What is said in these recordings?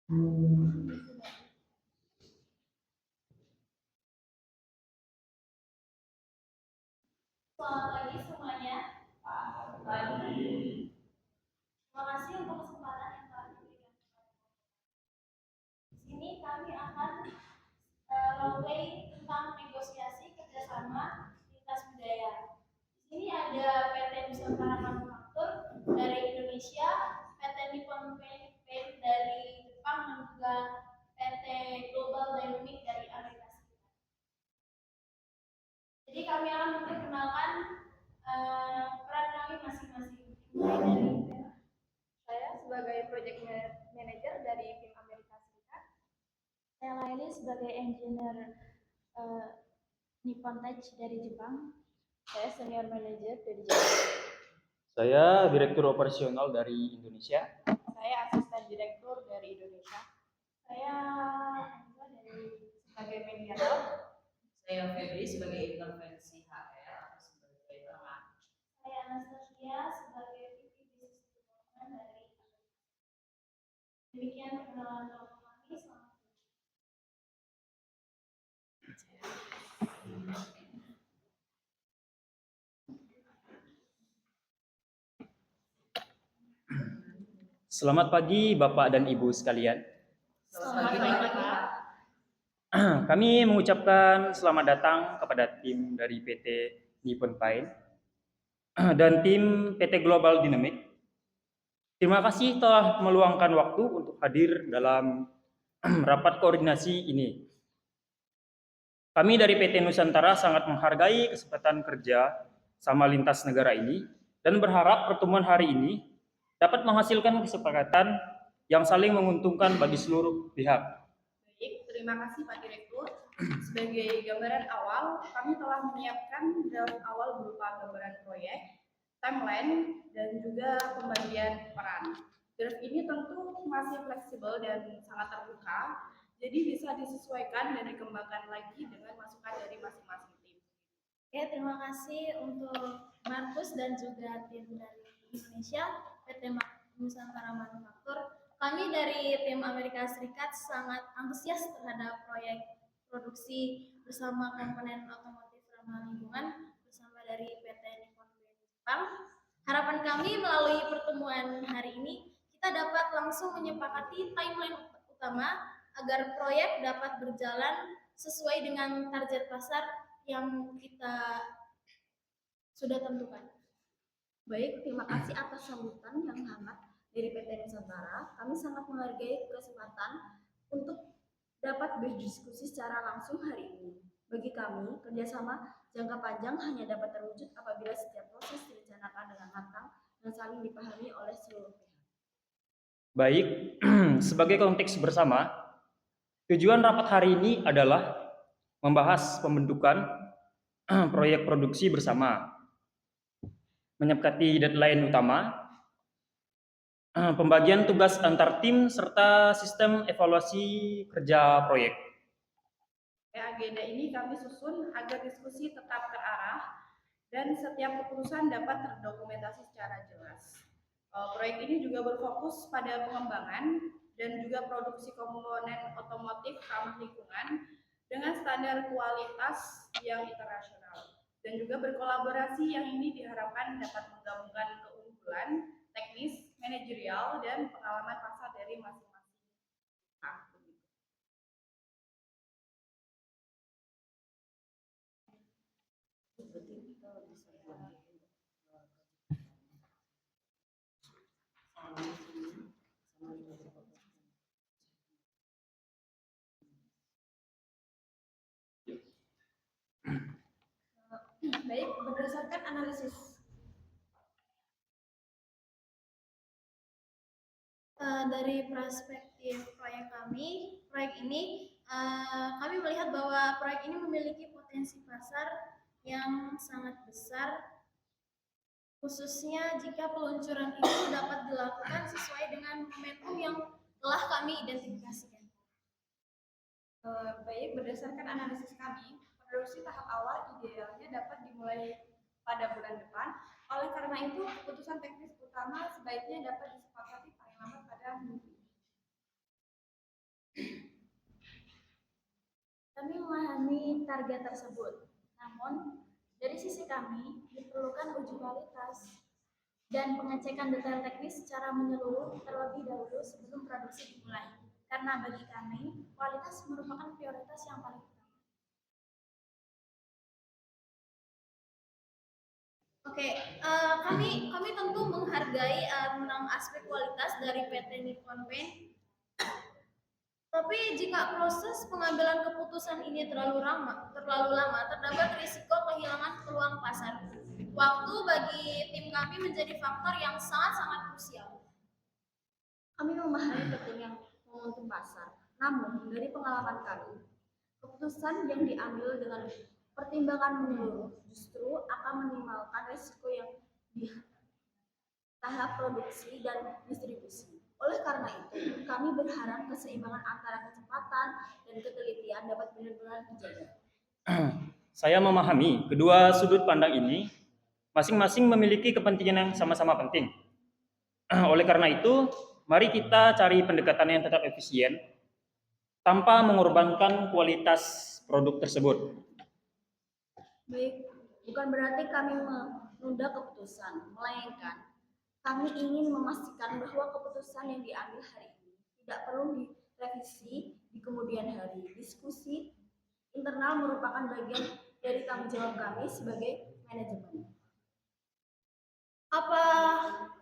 Selamat pagi semuanya. Selamat pagi. Terima kasih untuk kesempatan yang telah diberikan. Di sini kami akan role-play tentang negosiasi kerjasama lintas budaya. Di sini ada PT Nusantara Manufaktur dari Indonesia, PT Nippon Paint dari Jepang, dan juga PT Global Dynamic dari Amerika Serikat. Jadi kami akan memperkenalkan peran kami masing-masing. Mulai dari saya sebagai project manager dari tim Amerika Serikat. Saya Laili sebagai engineer uh, Nippon Tech dari Jepang. Saya senior manager dari Jepang. Saya direktur operasional dari Indonesia. Saya asisten direktur dari Indonesia. Saya Hamza sebagai mediator. Saya Febri sebagai intervensi HR atau sebagai penengah. Saya Anastasia sebagai VP Business Development dari demikian perkenalan kami. Selamat. Selamat pagi Bapak dan Ibu sekalian. Selamat pagi Pak. Kami mengucapkan selamat datang kepada tim dari PT Nippon Paint dan tim PT Global Dynamic. Terima kasih telah meluangkan waktu untuk hadir dalam rapat koordinasi ini. Kami dari PT Nusantara sangat menghargai kesempatan kerja sama lintas negara ini dan berharap pertemuan hari ini dapat menghasilkan kesepakatan yang saling menguntungkan bagi seluruh pihak. Baik, terima kasih Pak Direktur. Sebagai gambaran awal, kami telah menyiapkan draft awal berupa gambaran proyek, timeline, dan juga pembagian peran. Draft ini tentu masih fleksibel dan sangat terbuka, jadi bisa disesuaikan dan dikembangkan lagi dengan masukan dari masing-masing tim. Oke, terima kasih untuk Markus dan juga tim dari Indonesia, PT Nusantara Manufaktur. Kami dari tim Amerika Serikat sangat antusias terhadap proyek produksi bersama komponen otomotif ramah lingkungan bersama dari PT Nippon Paint Jepang. Harapan kami melalui pertemuan hari ini kita dapat langsung menyepakati timeline utama agar proyek dapat berjalan sesuai dengan target pasar yang kita sudah tentukan. Baik, terima kasih atas sambutan yang hangat dari PT Nusantara. Kami sangat menghargai kesempatan untuk dapat berdiskusi secara langsung hari ini. Bagi kami, kerjasama jangka panjang hanya dapat terwujud apabila setiap proses direncanakan dengan matang dan saling dipahami oleh seluruh pihak. Baik, sebagai konteks bersama, tujuan rapat hari ini adalah membahas pembentukan proyek produksi bersama, menyepakati deadline utama, pembagian tugas antar tim, serta sistem evaluasi kerja proyek. Agenda ini kami susun agar diskusi tetap terarah dan setiap keputusan dapat terdokumentasi secara jelas. Proyek ini juga berfokus pada pengembangan dan juga produksi komponen otomotif ramah lingkungan dengan standar kualitas yang internasional dan juga berkolaborasi yang ini diharapkan dapat menggabungkan keunggulan teknis, manajerial, dan pengalaman pasar dari masing-masing. Baik, berdasarkan analisis dari perspektif proyek kami, proyek ini kami melihat bahwa proyek ini memiliki potensi pasar yang sangat besar, khususnya jika peluncuran itu dapat dilakukan sesuai dengan momentum yang telah kami identifikasikan. Baik, berdasarkan analisis kami, produksi tahap awal idealnya dapat dimulai pada bulan depan. Oleh karena itu, keputusan teknis utama sebaiknya dapat disepakati paling lambat pada minggu. memahami target tersebut. Namun, dari sisi kami diperlukan uji kualitas dan pengecekan detail teknis secara menyeluruh terlebih dahulu sebelum produksi dimulai. Karena bagi kami, kualitas merupakan prioritas yang paling utama. Oke, kami tentu menghargai tentang aspek kualitas dari PT Nippon Paint. Tapi jika proses pengambilan keputusan ini terlalu lama, terdapat risiko kehilangan peluang pasar. Waktu bagi tim kami menjadi faktor yang sangat-sangat krusial. Kami memahami pentingnya momentum pasar. Namun, dari pengalaman kami, keputusan yang diambil dengan pertimbangan menyeluruh justru akan meminimalkan risiko yang di tahap produksi dan distribusi. Oleh karena itu, kami berharap keseimbangan antara kecepatan dan ketelitian dapat benar-benar dijaga. Saya memahami kedua sudut pandang ini masing-masing memiliki kepentingan yang sama-sama penting. Oleh karena itu, mari kita cari pendekatan yang tetap efisien tanpa mengorbankan kualitas produk tersebut. Baik, bukan berarti kami menunda keputusan, melainkan kami ingin memastikan bahwa keputusan yang diambil hari ini tidak perlu direvisi di kemudian hari. Diskusi internal merupakan bagian dari tanggung jawab kami sebagai manajemen. Apa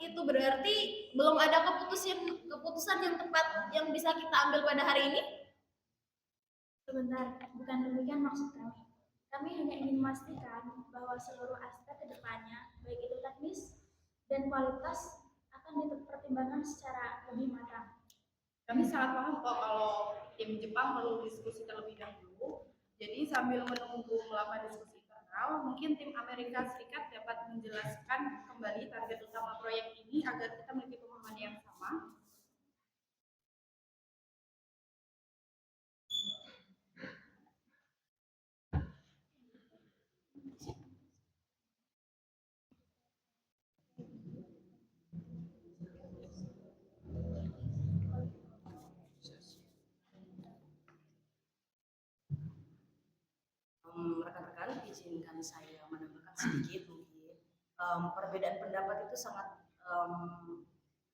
itu berarti belum ada keputusan yang tepat yang bisa kita ambil pada hari ini? Sebentar, bukan demikian maksud kami. Kami hanya ingin memastikan bahwa seluruh aspek ke depannya, baik itu teknis dan kualitas, akan dipertimbangkan secara lebih matang. Kami sangat paham kok kalau tim Jepang perlu diskusi terlebih dahulu. Jadi sambil menunggu melakukan diskusi internal, mungkin tim Amerika Serikat dapat menjelaskan kembali target utama proyek ini agar kita memiliki pemahaman yang sama. Rekan-rekan, izinkan saya menambahkan sedikit mungkin. Perbedaan pendapat itu sangat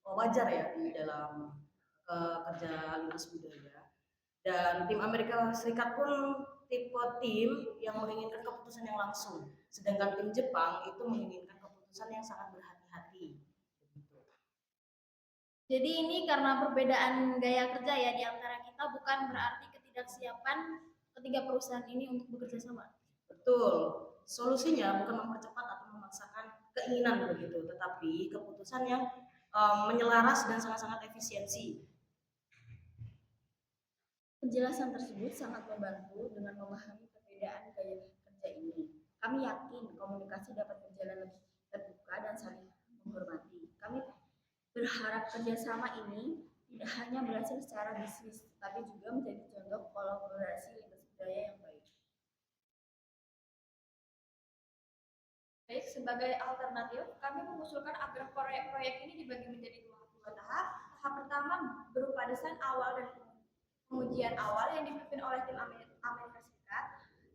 wajar ya di dalam kerja lintas budaya. Dan tim Amerika Serikat pun tipe tim yang menginginkan keputusan yang langsung, sedangkan tim Jepang itu menginginkan keputusan yang sangat berhati-hati. Jadi ini karena perbedaan gaya kerja ya di antara kita, bukan berarti ketidaksiapan ketiga perusahaan ini untuk bekerja sama. Betul. Solusinya bukan mempercepat atau memaksakan keinginan begitu, tetapi keputusan yang menyelaras dan sangat-sangat efisiensi. Penjelasan tersebut sangat membantu dengan memahami perbedaan gaya kerja ini. Kami yakin komunikasi dapat berjalan lebih terbuka dan saling menghormati. Kami berharap kerjasama ini tidak hanya berhasil secara bisnis, tapi juga menjadi contoh kolaborasi lintas budaya yang baik. Baik, sebagai alternatif, kami mengusulkan agar proyek-proyek ini dibagi menjadi dua tahap. Tahap pertama berupa desain awal dan pengujian awal yang dipimpin oleh tim Amerika Serikat.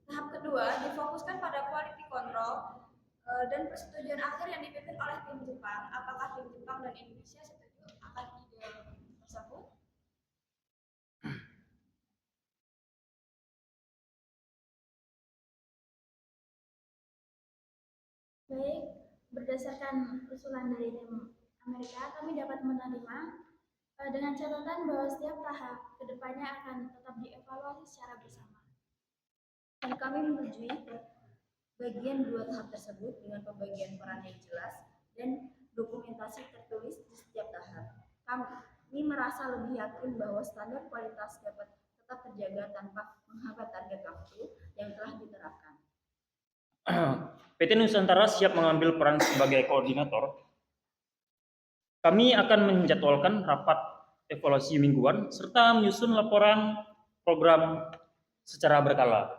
Tahap kedua difokuskan pada quality control dan persetujuan akhir yang dipimpin oleh tim Jepang. Apakah tim Jepang dan Indonesia setuju akan ide tersebut? Baik, berdasarkan usulan dari tim Amerika, kami dapat menerima dengan catatan bahwa setiap tahap kedepannya akan tetap dievaluasi secara bersama. Dan kami menyetujui bagian dua tahap tersebut dengan pembagian peran yang jelas dan dokumentasi tertulis di setiap tahap. Kami merasa lebih yakin bahwa standar kualitas dapat tetap terjaga tanpa menghambat target waktu yang telah diterapkan. PT Nusantara siap mengambil peran sebagai koordinator. Kami akan menjadwalkan rapat evaluasi mingguan serta menyusun laporan program secara berkala.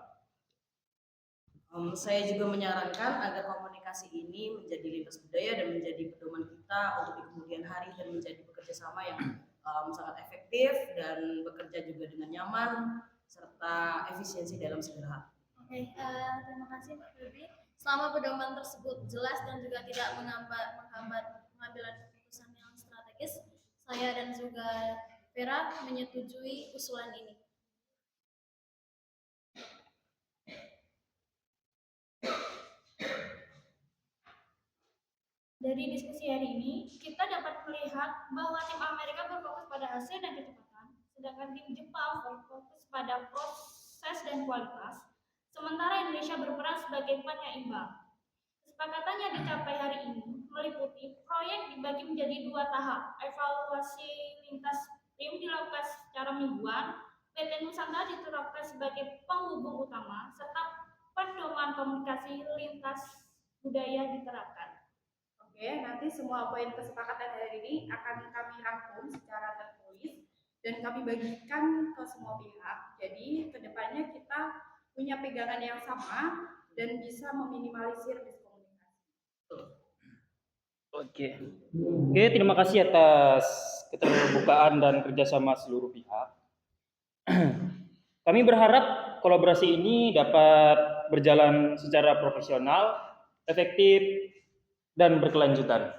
Saya juga menyarankan agar komunikasi ini menjadi lintas budaya dan menjadi pedoman kita untuk di kemudian hari dan menjadi bekerja sama yang sangat efektif dan bekerja juga dengan nyaman serta efisiensi dalam segala hal. Oke, terima kasih Pak Febri. Selama pedoman tersebut jelas dan juga tidak menghambat pengambilan keputusan yang strategis, saya dan juga Vera menyetujui usulan ini. Dari diskusi hari ini, kita dapat melihat bahwa tim Amerika berfokus pada hasil dan kecepatan, sedangkan tim Jepang berfokus pada proses dan kualitas, sementara Indonesia berperan sebagai penyeimbang. Kesepakatan yang dicapai hari ini meliputi proyek dibagi menjadi 2 tahap. Evaluasi lintas tim dilakukan secara mingguan, PT Nusantara diterapkan sebagai penghubung utama, serta pedoman komunikasi lintas budaya diterapkan. Oke, nanti semua poin kesepakatan hari ini akan kami rangkum secara tertulis dan kami bagikan ke semua pihak. Jadi kedepannya kita punya pegangan yang sama dan bisa meminimalisir miskomunikasi. Oke, terima kasih atas keterbukaan dan kerjasama seluruh pihak. Kami berharap kolaborasi ini dapat berjalan secara profesional, efektif, dan berkelanjutan.